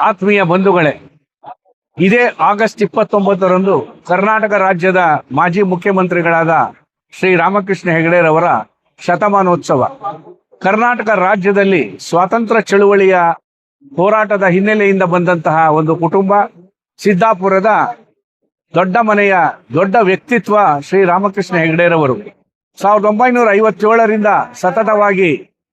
ಆತ್ಮೀಯ ಬಂಧುಗಳೇ, ಇದೇ ಆಗಸ್ಟ್ 29ರಂದು ಕರ್ನಾಟಕ ರಾಜ್ಯದ ಮಾಜಿ ಮುಖ್ಯಮಂತ್ರಿಗಳಾದ ಶ್ರೀ ರಾಮಕೃಷ್ಣ ಹೆಗಡೆರವರ ಶತಮಾನೋತ್ಸವ. ಕರ್ನಾಟಕ ರಾಜ್ಯದಲ್ಲಿ ಸ್ವಾತಂತ್ರ್ಯ ಚಳುವಳಿಯ ಹೋರಾಟದ ಹಿನ್ನೆಲೆಯಿಂದ ಬಂದಂತಹ ಒಂದು ಕುಟುಂಬ, ಸಿದ್ದಾಪುರದ ದೊಡ್ಡ ಮನೆಯ ದೊಡ್ಡ ವ್ಯಕ್ತಿತ್ವ ಶ್ರೀ ರಾಮಕೃಷ್ಣ ಹೆಗಡೆರವರು 1957ರಿಂದ ಸತತವಾಗಿ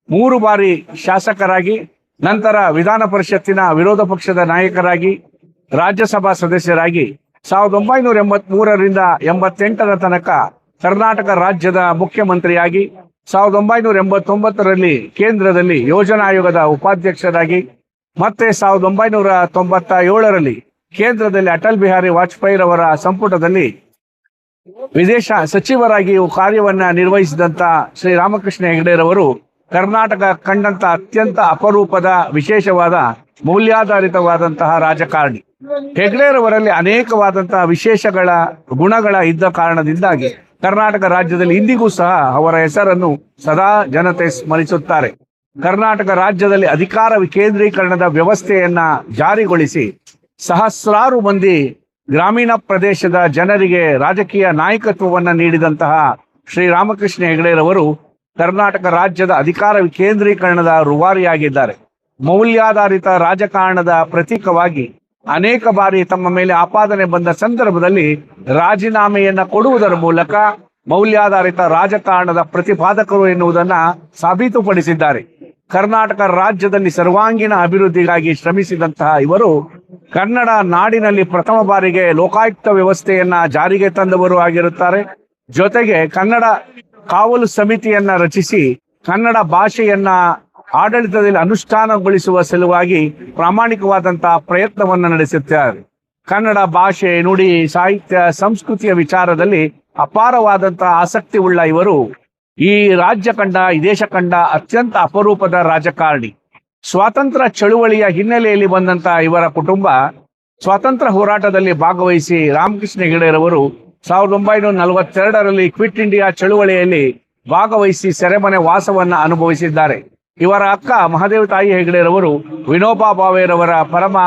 3 ಬಾರಿ ಶಾಸಕರಾಗಿ, ನಂತರ ವಿಧಾನ ಪರಿಷತ್ತಿನ ವಿರೋಧ ಪಕ್ಷದ ನಾಯಕರಾಗಿ, ರಾಜ್ಯಸಭಾ ಸದಸ್ಯರಾಗಿ 1983ರಿಂದ 88ರ ತನಕ ಕರ್ನಾಟಕ ರಾಜ್ಯದ ಮುಖ್ಯಮಂತ್ರಿಯಾಗಿ, 1989ರಲ್ಲಿ ಕೇಂದ್ರದಲ್ಲಿ ಯೋಜನಾ ಆಯೋಗದ ಉಪಾಧ್ಯಕ್ಷರಾಗಿ, ಮತ್ತೆ 1997ರಲ್ಲಿ ಕೇಂದ್ರದಲ್ಲಿ ಅಟಲ್ ಬಿಹಾರಿ ವಾಜಪೇಯಿರವರ ಸಂಪುಟದಲ್ಲಿ ವಿದೇಶ ಸಚಿವರಾಗಿಯೂ ಕಾರ್ಯವನ್ನ ನಿರ್ವಹಿಸಿದಂತ ಶ್ರೀ ರಾಮಕೃಷ್ಣ ಹೆಗಡೆರವರು ಕರ್ನಾಟಕ ಕಂಡಂತ ಅತ್ಯಂತ ಅಪರೂಪದ ವಿಶೇಷವಾದ ಮೌಲ್ಯಾಧಾರಿತವಾದಂತಹ ರಾಜಕಾರಣಿ. ಹೆಗಡೆರವರಲ್ಲಿ ಅನೇಕವಾದಂತಹ ವಿಶೇಷಗಳ ಗುಣಗಳ ಇದ್ದ ಕಾರಣದಿಂದಾಗಿ ಕರ್ನಾಟಕ ರಾಜ್ಯದಲ್ಲಿ ಇಂದಿಗೂ ಸಹ ಅವರ ಹೆಸರನ್ನು ಸದಾ ಜನತೆ ಸ್ಮರಿಸುತ್ತಾರೆ. ಕರ್ನಾಟಕ ರಾಜ್ಯದಲ್ಲಿ ಅಧಿಕಾರ ವಿಕೇಂದ್ರೀಕರಣದ ವ್ಯವಸ್ಥೆಯನ್ನ ಜಾರಿಗೊಳಿಸಿ ಸಹಸ್ರಾರು ಮಂದಿ ಗ್ರಾಮೀಣ ಪ್ರದೇಶದ ಜನರಿಗೆ ರಾಜಕೀಯ ನಾಯಕತ್ವವನ್ನು ನೀಡಿದಂತಹ ಶ್ರೀ ರಾಮಕೃಷ್ಣ ಹೆಗಡೆರವರು ಕರ್ನಾಟಕ ರಾಜ್ಯದ ಅಧಿಕಾರ ವಿಕೇಂದ್ರೀಕರಣದ ರೂವಾರಿಯಾಗಿದ್ದಾರೆ. ಮೌಲ್ಯಾಧಾರಿತ ರಾಜಕಾರಣದ ಪ್ರತೀಕವಾಗಿ ಅನೇಕ ಬಾರಿ ತಮ್ಮ ಮೇಲೆ ಆಪಾದನೆ ಬಂದ ಸಂದರ್ಭದಲ್ಲಿ ರಾಜೀನಾಮೆಯನ್ನ ಕೊಡುವುದರ ಮೂಲಕ ಮೌಲ್ಯಾಧಾರಿತ ರಾಜಕಾರಣದ ಪ್ರತಿಪಾದಕರು ಎನ್ನುವುದನ್ನ ಸಾಬೀತುಪಡಿಸಿದ್ದಾರೆ. ಕರ್ನಾಟಕ ರಾಜ್ಯದಲ್ಲಿ ಸರ್ವಾಂಗೀಣ ಅಭಿವೃದ್ಧಿಗಾಗಿ ಶ್ರಮಿಸಿದಂತಹ ಇವರು ಕನ್ನಡ ನಾಡಿನಲ್ಲಿ ಪ್ರಥಮ ಬಾರಿಗೆ ಲೋಕಾಯುಕ್ತ ವ್ಯವಸ್ಥೆಯನ್ನ ಜಾರಿಗೆ ತಂದವರು ಆಗಿರುತ್ತಾರೆ. ಜೊತೆಗೆ ಕನ್ನಡ ಕಾವಲು ಸಮಿತಿಯನ್ನ ರಚಿಸಿ ಕನ್ನಡ ಭಾಷೆಯನ್ನ ಆಡಳಿತದಲ್ಲಿ ಅನುಷ್ಠಾನಗೊಳಿಸುವ ಸಲುವಾಗಿ ಪ್ರಾಮಾಣಿಕವಾದಂತಹ ಪ್ರಯತ್ನವನ್ನು ನಡೆಸುತ್ತಾರೆ. ಕನ್ನಡ ಭಾಷೆ, ನುಡಿ, ಸಾಹಿತ್ಯ, ಸಂಸ್ಕೃತಿಯ ವಿಚಾರದಲ್ಲಿ ಅಪಾರವಾದಂತಹ ಆಸಕ್ತಿ ಉಳ್ಳ ಇವರು ಈ ರಾಜ್ಯ ಕಂಡ, ಈ ದೇಶ ಕಂಡ ಅತ್ಯಂತ ಅಪರೂಪದ ರಾಜಕಾರಣಿ. ಸ್ವಾತಂತ್ರ್ಯ ಚಳುವಳಿಯ ಹಿನ್ನೆಲೆಯಲ್ಲಿ ಬಂದಂತಹ ಇವರ ಕುಟುಂಬ ಸ್ವಾತಂತ್ರ್ಯ ಹೋರಾಟದಲ್ಲಿ ಭಾಗವಹಿಸಿ ರಾಮಕೃಷ್ಣ ಹೆಗಡೆರವರು 1942ರಲ್ಲಿ ಕ್ವಿಟ್ ಇಂಡಿಯಾ ಚಳುವಳಿಯಲ್ಲಿ ಭಾಗವಹಿಸಿ ಸೆರೆಮನೆ ವಾಸವನ್ನ ಅನುಭವಿಸಿದ್ದಾರೆ. ಇವರ ಅಕ್ಕ ಮಹಾದೇವ ತಾಯಿ ಹೆಗಡೆರವರು ವಿನೋಬಾ ಭಾವೆರವರ ಪರಮ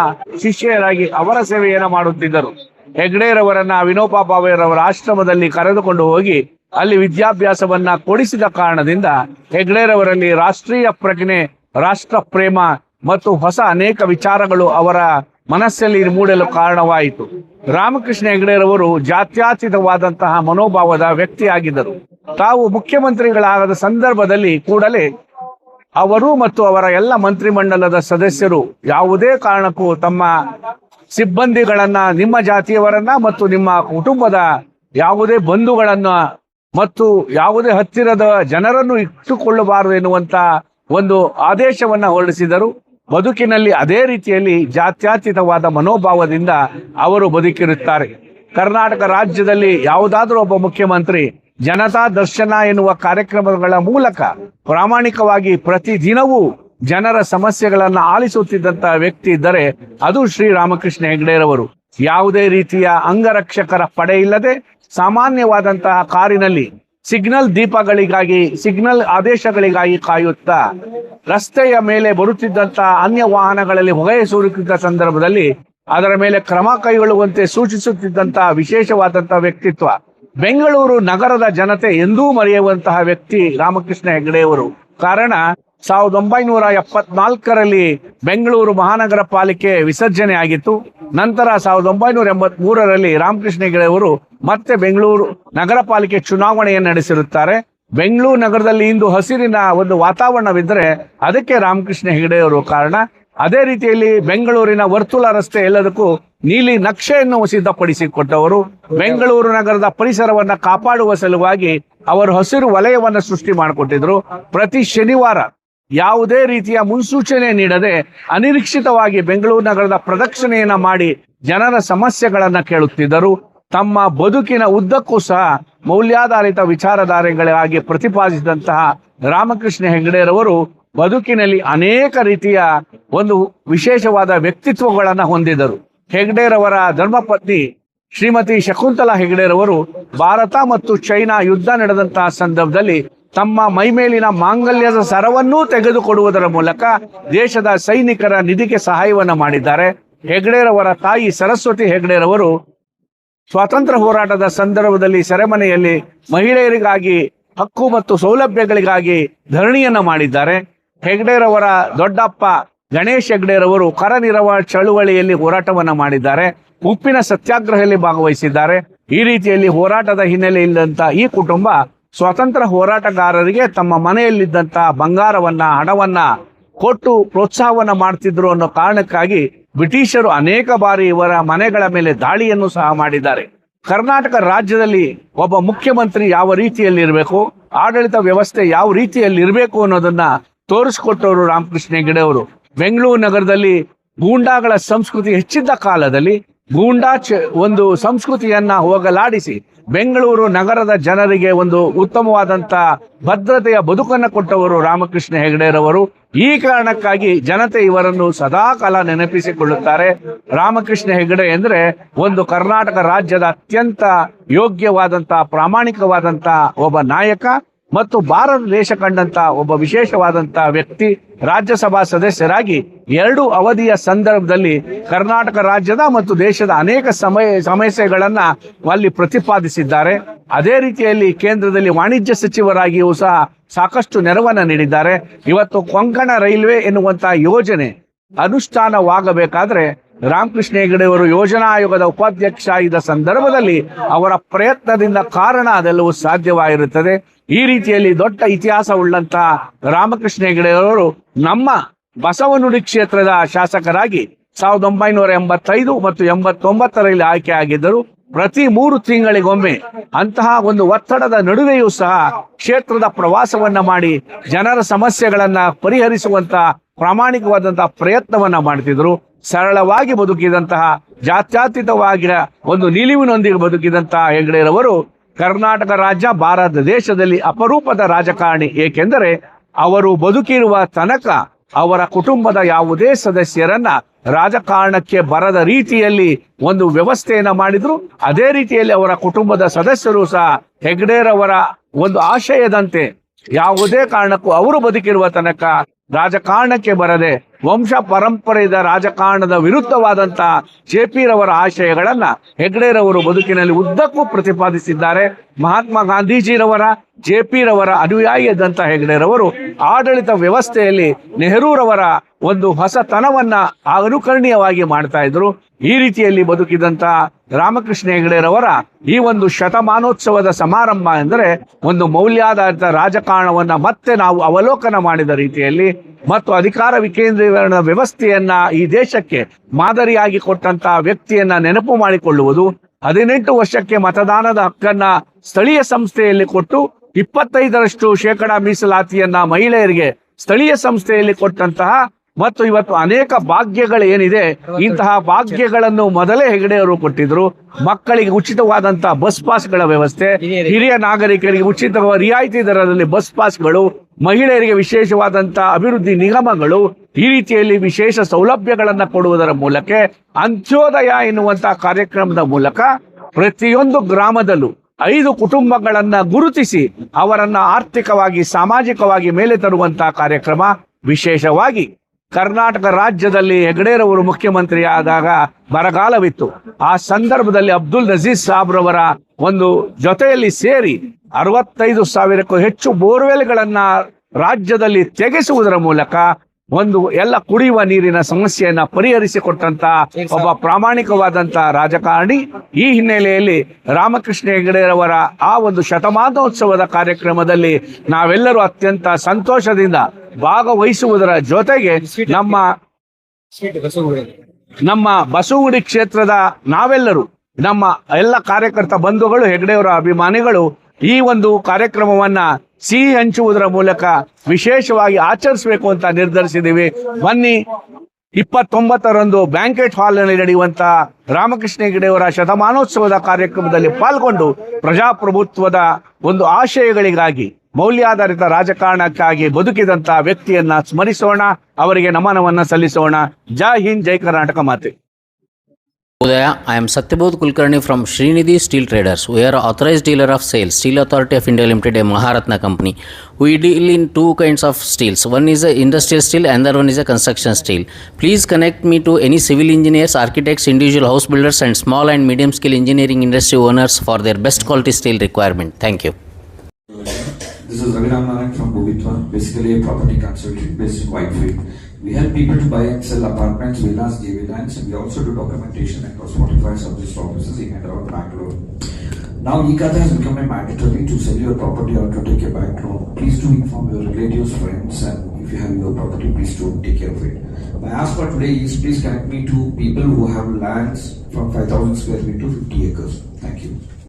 ಶಿಷ್ಯರಾಗಿ ಅವರ ಸೇವೆಯನ್ನು ಮಾಡುತ್ತಿದ್ದರು. ಹೆಗಡೆರವರನ್ನ ವಿನೋಬಾ ಭಾವೆರವರ ಆಶ್ರಮದಲ್ಲಿ ಕರೆದುಕೊಂಡು ಹೋಗಿ ಅಲ್ಲಿ ವಿದ್ಯಾಭ್ಯಾಸವನ್ನ ಕೊಡಿಸಿದ ಕಾರಣದಿಂದ ಹೆಗಡೆರವರಲ್ಲಿ ರಾಷ್ಟ್ರೀಯ ಪ್ರಜ್ಞೆ, ರಾಷ್ಟ್ರ ಪ್ರೇಮ ಮತ್ತು ಹೊಸ ಅನೇಕ ವಿಚಾರಗಳು ಅವರ ಮನಸ್ಸಲ್ಲಿ ಮೂಡಲು ಕಾರಣವಾಯಿತು. ರಾಮಕೃಷ್ಣ ಹೆಗಡೆರವರು ಜಾತ್ಯತೀತವಾದಂತಹ ಮನೋಭಾವದ ವ್ಯಕ್ತಿಯಾಗಿದ್ದರು. ತಾವು ಮುಖ್ಯಮಂತ್ರಿಗಳಾದ ಸಂದರ್ಭದಲ್ಲಿ ಕೂಡಲೇ ಅವರು ಮತ್ತು ಅವರ ಎಲ್ಲ ಮಂತ್ರಿಮಂಡಲದ ಸದಸ್ಯರು ಯಾವುದೇ ಕಾರಣಕ್ಕೂ ತಮ್ಮ ಸಿಬ್ಬಂದಿಗಳನ್ನ, ನಿಮ್ಮ ಜಾತಿಯವರನ್ನ ಮತ್ತು ನಿಮ್ಮ ಕುಟುಂಬದ ಯಾವುದೇ ಬಂಧುಗಳನ್ನ ಮತ್ತು ಯಾವುದೇ ಹತ್ತಿರದ ಜನರನ್ನು ಇಟ್ಟುಕೊಳ್ಳಬಾರದು ಎನ್ನುವಂತ ಒಂದು ಆದೇಶವನ್ನ ಹೊರಡಿಸಿದರು. ಬದುಕಿನಲ್ಲಿ ಅದೇ ರೀತಿಯಲ್ಲಿ ಜಾತ್ಯತೀತವಾದ ಮನೋಭಾವದಿಂದ ಅವರು ಬದುಕಿರುತ್ತಾರೆ. ಕರ್ನಾಟಕ ರಾಜ್ಯದಲ್ಲಿ ಯಾವುದಾದ್ರೂ ಒಬ್ಬ ಮುಖ್ಯಮಂತ್ರಿ ಜನತಾ ದರ್ಶನ ಎನ್ನುವ ಕಾರ್ಯಕ್ರಮಗಳ ಮೂಲಕ ಪ್ರಾಮಾಣಿಕವಾಗಿ ಪ್ರತಿದಿನವೂ ಜನರ ಸಮಸ್ಯೆಗಳನ್ನ ಆಲಿಸುತ್ತಿದ್ದಂತಹ ವ್ಯಕ್ತಿ ಇದ್ದರೆ ಅದು ಶ್ರೀ ರಾಮಕೃಷ್ಣ ಹೆಗಡೆರವರು. ಯಾವುದೇ ರೀತಿಯ ಅಂಗರಕ್ಷಕರ ಪಡೆ ಇಲ್ಲದೆ ಸಾಮಾನ್ಯವಾದಂತಹ ಕಾರಿನಲ್ಲಿ ಸಿಗ್ನಲ್ ದೀಪಗಳಿಗಾಗಿ, ಸಿಗ್ನಲ್ ಆದೇಶಗಳಿಗಾಗಿ ಕಾಯುತ್ತಾ ರಸ್ತೆಯ ಮೇಲೆ ಬರುತ್ತಿದ್ದಂತಹ ಅನ್ಯ ವಾಹನಗಳಲ್ಲಿ ಹೊಗೆ ಸುರಿಯುತ್ತಿದ್ದ ಸಂದರ್ಭದಲ್ಲಿ ಅದರ ಮೇಲೆ ಕ್ರಮ ಕೈಗೊಳ್ಳುವಂತೆ ಸೂಚಿಸುತ್ತಿದ್ದಂತಹ ವಿಶೇಷವಾದಂತಹ ವ್ಯಕ್ತಿತ್ವ. ಬೆಂಗಳೂರು ನಗರದ ಜನತೆ ಎಂದೂ ಮರೆಯುವಂತಹ ವ್ಯಕ್ತಿ ರಾಮಕೃಷ್ಣ ಹೆಗಡೆಯವರು. ಕಾರಣ 1974ರಲ್ಲಿ ಬೆಂಗಳೂರು ಮಹಾನಗರ ಪಾಲಿಕೆ ವಿಸರ್ಜನೆ ಆಗಿತ್ತು. ನಂತರ 1983ರಲ್ಲಿ ರಾಮಕೃಷ್ಣ ಹೆಗಡೆಯವರು ಮತ್ತೆ ಬೆಂಗಳೂರು ನಗರ ಪಾಲಿಕೆ ಚುನಾವಣೆಯನ್ನು ನಡೆಸಿರುತ್ತಾರೆ. ಬೆಂಗಳೂರು ನಗರದಲ್ಲಿ ಇಂದು ಹಸಿರಿನ ಒಂದು ವಾತಾವರಣವಿದ್ದರೆ ಅದಕ್ಕೆ ರಾಮಕೃಷ್ಣ ಹೆಗಡೆಯವರು ಕಾರಣ. ಅದೇ ರೀತಿಯಲ್ಲಿ ಬೆಂಗಳೂರಿನ ವರ್ತುಲ ರಸ್ತೆ ಎಲ್ಲದಕ್ಕೂ ನೀಲಿ ನಕ್ಷೆಯನ್ನು ಸಿದ್ಧಪಡಿಸಿಕೊಟ್ಟವರು. ಬೆಂಗಳೂರು ನಗರದ ಪರಿಸರವನ್ನ ಕಾಪಾಡುವ ಸಲುವಾಗಿ ಅವರು ಹಸಿರು ವಲಯವನ್ನು ಸೃಷ್ಟಿ ಮಾಡಿಕೊಟ್ಟಿದ್ರು. ಪ್ರತಿ ಶನಿವಾರ ಯಾವುದೇ ರೀತಿಯ ಮುನ್ಸೂಚನೆ ನೀಡದೆ ಅನಿರೀಕ್ಷಿತವಾಗಿ ಬೆಂಗಳೂರು ನಗರದ ಪ್ರದಕ್ಷಿಣೆಯನ್ನ ಮಾಡಿ ಜನರ ಸಮಸ್ಯೆಗಳನ್ನ ಕೇಳುತ್ತಿದ್ದರು. ತಮ್ಮ ಬದುಕಿನ ಉದ್ದಕ್ಕೂ ಸಹ ಮೌಲ್ಯಾಧಾರಿತ ವಿಚಾರಧಾರೆಗಳಾಗಿ ಪ್ರತಿಪಾದಿಸಿದಂತಹ ರಾಮಕೃಷ್ಣ ಹೆಗಡೆರವರು ಬದುಕಿನಲ್ಲಿ ಅನೇಕ ರೀತಿಯ ಒಂದು ವಿಶೇಷವಾದ ವ್ಯಕ್ತಿತ್ವಗಳನ್ನು ಹೊಂದಿದರು. ಹೆಗಡೆರವರ ಧರ್ಮಪತ್ನಿ ಶ್ರೀಮತಿ ಶಕುಂತಲಾ ಹೆಗಡೆರವರು ಭಾರತ ಮತ್ತು ಚೈನಾ ಯುದ್ಧ ನಡೆದಂತಹ ಸಂದರ್ಭದಲ್ಲಿ ತಮ್ಮ ಮೈಮೇಲಿನ ಮಾಂಗಲ್ಯದ ಸರವನ್ನೂ ತೆಗೆದುಕೊಡುವುದರ ಮೂಲಕ ದೇಶದ ಸೈನಿಕರ ನಿಧಿಗೆ ಸಹಾಯವನ್ನು ಮಾಡಿದ್ದಾರೆ. ಹೆಗ್ಡೆರವರ ತಾಯಿ ಸರಸ್ವತಿ ಹೆಗ್ಡೆರವರು ಸ್ವಾತಂತ್ರ್ಯ ಹೋರಾಟದ ಸಂದರ್ಭದಲ್ಲಿ ಸೆರೆಮನೆಯಲ್ಲಿ ಮಹಿಳೆಯರಿಗಾಗಿ ಹಕ್ಕು ಮತ್ತು ಸೌಲಭ್ಯಗಳಿಗಾಗಿ ಧರಣಿಯನ್ನ ಮಾಡಿದ್ದಾರೆ. ಹೆಗ್ಡೆರವರ ದೊಡ್ಡಪ್ಪ ಗಣೇಶ್ ಹೆಗ್ಡೆರವರು ಕರನಿರವ ಚಳುವಳಿಯಲ್ಲಿ ಹೋರಾಟವನ್ನ ಮಾಡಿದ್ದಾರೆ. ಉಪ್ಪಿನ ಸತ್ಯಾಗ್ರಹದಲ್ಲಿ ಭಾಗವಹಿಸಿದ್ದಾರೆ. ಈ ರೀತಿಯಲ್ಲಿ ಹೋರಾಟದ ಹಿನ್ನೆಲೆ ಇಲ್ಲದಂತ ಈ ಕುಟುಂಬ ಸ್ವಾತಂತ್ರ್ಯ ಹೋರಾಟಗಾರರಿಗೆ ತಮ್ಮ ಮನೆಯಲ್ಲಿದ್ದಂತ ಬಂಗಾರವನ್ನ ಹಣವನ್ನ ಕೊಟ್ಟು ಪ್ರೋತ್ಸಾಹವನ್ನ ಮಾಡ್ತಿದ್ರು ಅನ್ನೋ ಕಾರಣಕ್ಕಾಗಿ ಬ್ರಿಟಿಷರು ಅನೇಕ ಬಾರಿ ಇವರ ಮನೆಗಳ ಮೇಲೆ ದಾಳಿಯನ್ನು ಸಹ ಮಾಡಿದ್ದಾರೆ. ಕರ್ನಾಟಕ ರಾಜ್ಯದಲ್ಲಿ ಒಬ್ಬ ಮುಖ್ಯಮಂತ್ರಿ ಯಾವ ರೀತಿಯಲ್ಲಿ ಇರಬೇಕು, ಆಡಳಿತ ವ್ಯವಸ್ಥೆ ಯಾವ ರೀತಿಯಲ್ಲಿ ಇರಬೇಕು ಅನ್ನೋದನ್ನ ತೋರಿಸ್ಕೊಟ್ಟವರು ರಾಮಕೃಷ್ಣ ಹೆಗಡೆ ಅವರು. ಬೆಂಗಳೂರು ನಗರದಲ್ಲಿ ಗೂಂಡಾಗಳ ಸಂಸ್ಕೃತಿ ಹೆಚ್ಚಿದ್ದ ಕಾಲದಲ್ಲಿ ಒಂದು ಸಂಸ್ಕೃತಿಯನ್ನ ಹೋಗಲಾಡಿಸಿ ಬೆಂಗಳೂರು ನಗರದ ಜನರಿಗೆ ಒಂದು ಉತ್ತಮವಾದಂತ ಭದ್ರತೆಯ ಬದುಕನ್ನು ಕೊಟ್ಟವರು ರಾಮಕೃಷ್ಣ ಹೆಗಡೆರವರು. ಈ ಕಾರಣಕ್ಕಾಗಿ ಜನತೆ ಇವರನ್ನು ಸದಾಕಾಲ ನೆನಪಿಸಿಕೊಳ್ಳುತ್ತಾರೆ. ರಾಮಕೃಷ್ಣ ಹೆಗಡೆ ಎಂದ್ರೆ ಒಂದು ಕರ್ನಾಟಕ ರಾಜ್ಯದ ಅತ್ಯಂತ ಯೋಗ್ಯವಾದಂತ ಪ್ರಾಮಾಣಿಕವಾದಂತ ಒಬ್ಬ ನಾಯಕ ಮತ್ತು ಭಾರತ ದೇಶ ಕಂಡಂತ ಒಬ್ಬ ವಿಶೇಷವಾದಂತ ವ್ಯಕ್ತಿ. ರಾಜ್ಯಸಭಾ ಸದಸ್ಯರಾಗಿ 2 ಅವಧಿಯ ಸಂದರ್ಭದಲ್ಲಿ ಕರ್ನಾಟಕ ರಾಜ್ಯದ ಮತ್ತು ದೇಶದ ಅನೇಕ ಸಮಸ್ಯೆಗಳನ್ನ ಅಲ್ಲಿ ಪ್ರತಿಪಾದಿಸಿದ್ದಾರೆ. ಅದೇ ರೀತಿಯಲ್ಲಿ ಕೇಂದ್ರದಲ್ಲಿ ವಾಣಿಜ್ಯ ಸಚಿವರಾಗಿಯೂ ಸಹ ಸಾಕಷ್ಟು ನೆರವನ್ನ ನೀಡಿದ್ದಾರೆ. ಇವತ್ತು ಕೊಂಕಣ ರೈಲ್ವೆ ಎನ್ನುವಂತಹ ಯೋಜನೆ ಅನುಷ್ಠಾನವಾಗಬೇಕಾದ್ರೆ ರಾಮಕೃಷ್ಣ ಹೆಗಡೆ ಅವರು ಯೋಜನಾ ಆಯೋಗದ ಉಪಾಧ್ಯಕ್ಷ ಇದ್ದ ಸಂದರ್ಭದಲ್ಲಿ ಅವರ ಪ್ರಯತ್ನದಿಂದ ಕಾರಣ ಅದೆಲ್ಲವೂ ಸಾಧ್ಯವಾಗಿರುತ್ತದೆ. ಈ ರೀತಿಯಲ್ಲಿ ದೊಡ್ಡ ಇತಿಹಾಸ ಉಳ್ಳಂತಹ ರಾಮಕೃಷ್ಣ ಹೆಗಡೆ ಅವರು ನಮ್ಮ ಬಸವನುಡಿ ಕ್ಷೇತ್ರದ ಶಾಸಕರಾಗಿ 1985 ಮತ್ತು 89ರಲ್ಲಿ ಆಯ್ಕೆ ಆಗಿದ್ದರು. ಪ್ರತಿ 3 ತಿಂಗಳಿಗೊಮ್ಮೆ ಅಂತಹ ಒಂದು ಒತ್ತಡದ ನಡುವೆಯೂ ಸಹ ಕ್ಷೇತ್ರದ ಪ್ರವಾಸವನ್ನ ಮಾಡಿ ಜನರ ಸಮಸ್ಯೆಗಳನ್ನ ಪರಿಹರಿಸುವಂತ ಪ್ರಾಮಾಣಿಕವಾದಂತಹ ಪ್ರಯತ್ನವನ್ನ ಮಾಡ್ತಿದ್ರು. ಸರಳವಾಗಿ ಬದುಕಿದಂತಹ ಜಾತ್ಯತೀತವಾಗಿರ ಒಂದು ನಿಲುವಿನೊಂದಿಗೆ ಬದುಕಿದಂತಹ ಹೆಗಡೆರವರು ಕರ್ನಾಟಕ ರಾಜ್ಯ ಭಾರತ ದೇಶದಲ್ಲಿ ಅಪರೂಪದ ರಾಜಕಾರಣಿ. ಏಕೆಂದರೆ ಅವರು ಬದುಕಿರುವ ತನಕ ಅವರ ಕುಟುಂಬದ ಯಾವುದೇ ಸದಸ್ಯರನ್ನ ರಾಜಕಾರಣಕ್ಕೆ ಬರದ ರೀತಿಯಲ್ಲಿ ಒಂದು ವ್ಯವಸ್ಥೆಯನ್ನ ಮಾಡಿದ್ರು. ಅದೇ ರೀತಿಯಲ್ಲಿ ಅವರ ಕುಟುಂಬದ ಸದಸ್ಯರು ಸಹ ಹೆಗ್ಡೆರವರ ಒಂದು ಆಶಯದಂತೆ ಯಾವುದೇ ಕಾರಣಕ್ಕೂ ಅವರು ಬದುಕಿರುವ ತನಕ ರಾಜಕಾರಣಕ್ಕೆ ಬರದೆ ವಂಶ ಪರಂಪರೆಯ ರಾಜಕಾರಣದ ವಿರುದ್ಧವಾದಂತ JP ರವರ ಆಶಯಗಳನ್ನ ಹೆಗ್ಡೆರವರು ಬದುಕಿನಲ್ಲಿ ಉದ್ದಕ್ಕೂ ಪ್ರತಿಪಾದಿಸಿದ್ದಾರೆ. ಮಹಾತ್ಮ ಗಾಂಧೀಜಿರವರ JP ರವರ ಅನುಯಾಯಿಯಾದಂತ ಹೆಗ್ಡೆರವರು ಆಡಳಿತ ವ್ಯವಸ್ಥೆಯಲ್ಲಿ ನೆಹರೂರವರ ಒಂದು ಹೊಸತನವನ್ನ ಅನುಕರಣೀಯವಾಗಿ ಮಾಡ್ತಾ ಇದ್ರು. ಈ ರೀತಿಯಲ್ಲಿ ಬದುಕಿದಂತ ರಾಮಕೃಷ್ಣ ಹೆಗಡೆರವರ ಈ ಒಂದು ಶತಮಾನೋತ್ಸವದ ಸಮಾರಂಭ ಎಂದರೆ ಒಂದು ಮೌಲ್ಯಾಧಾರಿತ ರಾಜಕಾರಣವನ್ನ ಮತ್ತೆ ನಾವು ಅವಲೋಕನ ಮಾಡಿದ ರೀತಿಯಲ್ಲಿ ಮತ್ತು ಅಧಿಕಾರ ವಿಕೇಂದ್ರೀಕರಣದ ವ್ಯವಸ್ಥೆಯನ್ನ ಈ ದೇಶಕ್ಕೆ ಮಾದರಿಯಾಗಿ ಕೊಟ್ಟಂತ ವ್ಯಕ್ತಿಯನ್ನ ನೆನಪು ಮಾಡಿಕೊಳ್ಳುವುದು. 18 ವರ್ಷಕ್ಕೆ ಮತದಾನದ ಹಕ್ಕನ್ನ ಸ್ಥಳೀಯ ಸಂಸ್ಥೆಯಲ್ಲಿ ಕೊಟ್ಟು 25% ಮೀಸಲಾತಿಯನ್ನ ಮಹಿಳೆಯರಿಗೆ ಸ್ಥಳೀಯ ಸಂಸ್ಥೆಯಲ್ಲಿ ಕೊಟ್ಟಂತಹ ಮತ್ತು ಇವತ್ತು ಅನೇಕ ಭಾಗ್ಯಗಳು ಏನಿದೆ ಇಂತಹ ಭಾಗ್ಯಗಳನ್ನು ಮೊದಲೇ ಹೆಗಡೆಯವರು ಕೊಟ್ಟಿದ್ರು. ಮಕ್ಕಳಿಗೆ ಉಚಿತವಾದಂತಹ ಬಸ್ ಪಾಸ್ಗಳ ವ್ಯವಸ್ಥೆ, ಹಿರಿಯ ನಾಗರಿಕರಿಗೆ ಉಚಿತ ರಿಯಾಯಿತಿ ದರದಲ್ಲಿ ಬಸ್ ಪಾಸ್ಗಳು, ಮಹಿಳೆಯರಿಗೆ ವಿಶೇಷವಾದಂತಹ ಅಭಿವೃದ್ಧಿ ನಿಗಮಗಳು, ಈ ರೀತಿಯಲ್ಲಿ ವಿಶೇಷ ಸೌಲಭ್ಯಗಳನ್ನ ಕೊಡುವುದರ ಮೂಲಕ ಅಂತ್ಯೋದಯ ಎನ್ನುವಂತಹ ಕಾರ್ಯಕ್ರಮದ ಮೂಲಕ ಪ್ರತಿಯೊಂದು ಗ್ರಾಮದಲ್ಲೂ 5 ಕುಟುಂಬಗಳನ್ನ ಗುರುತಿಸಿ ಅವರನ್ನ ಆರ್ಥಿಕವಾಗಿ ಸಾಮಾಜಿಕವಾಗಿ ಮೇಲೆ ತರುವಂತಹ ಕಾರ್ಯಕ್ರಮ. ವಿಶೇಷವಾಗಿ ಕರ್ನಾಟಕ ರಾಜ್ಯದಲ್ಲಿ ಹೆಗಡೆರವರು ಮುಖ್ಯಮಂತ್ರಿ ಆದಾಗ ಬರಗಾಲವಿತ್ತು. ಆ ಸಂದರ್ಭದಲ್ಲಿ ಅಬ್ದುಲ್ ನಜೀರ್ ಸಾಬ್ರವರ ಒಂದು ಜೊತೆಯಲ್ಲಿ ಸೇರಿ 65,000ಕ್ಕೂ ಹೆಚ್ಚು ಬೋರ್ವೆಲ್ಗಳನ್ನ ರಾಜ್ಯದಲ್ಲಿ ತೆಗೆಸುವುದರ ಮೂಲಕ ಒಂದು ಎಲ್ಲ ಕುಡಿಯುವ ನೀರಿನ ಸಮಸ್ಯೆಯನ್ನ ಪರಿಹರಿಸಿಕೊಟ್ಟಂತ ಒಬ್ಬ ಪ್ರಾಮಾಣಿಕವಾದಂತ ರಾಜಕಾರಣಿ. ಈ ಹಿನ್ನೆಲೆಯಲ್ಲಿ ರಾಮಕೃಷ್ಣ ಹೆಗಡೆರವರ ಆ ಒಂದು ಶತಮಾನೋತ್ಸವದ ಕಾರ್ಯಕ್ರಮದಲ್ಲಿ ನಾವೆಲ್ಲರೂ ಅತ್ಯಂತ ಸಂತೋಷದಿಂದ ಭಾಗವಹಿಸುವುದರ ಜೊತೆಗೆ ನಮ್ಮ ಬಸವಗುಡಿ ಕ್ಷೇತ್ರದ ನಾವೆಲ್ಲರೂ ನಮ್ಮ ಎಲ್ಲ ಕಾರ್ಯಕರ್ತ ಬಂಧುಗಳು ಹೆಗಡೆಯವರ ಅಭಿಮಾನಿಗಳು ಈ ಒಂದು ಕಾರ್ಯಕ್ರಮವನ್ನ ಸಿಹಿ ಹಂಚುವುದರ ಮೂಲಕ ವಿಶೇಷವಾಗಿ ಆಚರಿಸಬೇಕು ಅಂತ ನಿರ್ಧರಿಸಿದ್ದೀವಿ. ಬನ್ನಿ 29ರಂದು ಬ್ಯಾಂಕೆಟ್ ಹಾಲ್ನಲ್ಲಿ ನಡೆಯುವಂತಹ ರಾಮಕೃಷ್ಣ ಹೆಗಡೆಯವರ ಶತಮಾನೋತ್ಸವದ ಕಾರ್ಯಕ್ರಮದಲ್ಲಿ ಪಾಲ್ಗೊಂಡು ಪ್ರಜಾಪ್ರಭುತ್ವದ ಒಂದು ಆಶಯಗಳಿಗಾಗಿ ಮೌಲ್ಯಾಧಾರಿತ ರಾಜಕಾರಣಕ್ಕಾಗಿ ಬದುಕಿದಂತಹ ವ್ಯಕ್ತಿಯನ್ನ ಸ್ಮರಿಸೋಣ, ಅವರಿಗೆ ನಮನವನ್ನ ಸಲ್ಲಿಸೋಣ. ಜೈ ಹಿಂದ್, ಜೈ ಕರ್ನಾಟಕ ಮಾತೆ. Udaya, I am Satyabodh Kulkarni from Srinidhi Steel Traders. We are authorized dealer of sales, Steel Authority of India Limited, a Maharatna company. We deal in two kinds of steels. One is a industrial steel, and other one is a construction steel. Please connect me to any civil engineers, architects, individual house builders, and small and medium scale engineering industry owners for their best quality steel requirement. Thank you. This is Ravi Ramanan from Bovitwa, basically a property consultant based in Whitefield. We help people to buy and sell apartments, villas, JV lands, and we also do documentation across 45 sub-district offices in and around Bangalore. Now, e-Khata has become a mandatory to sell your property or to take a bank loan. Please do inform your relatives, friends, and if you have your property, please do take care of it. My ask for today is please connect me to people who have lands from 5,000 square feet to 50 acres.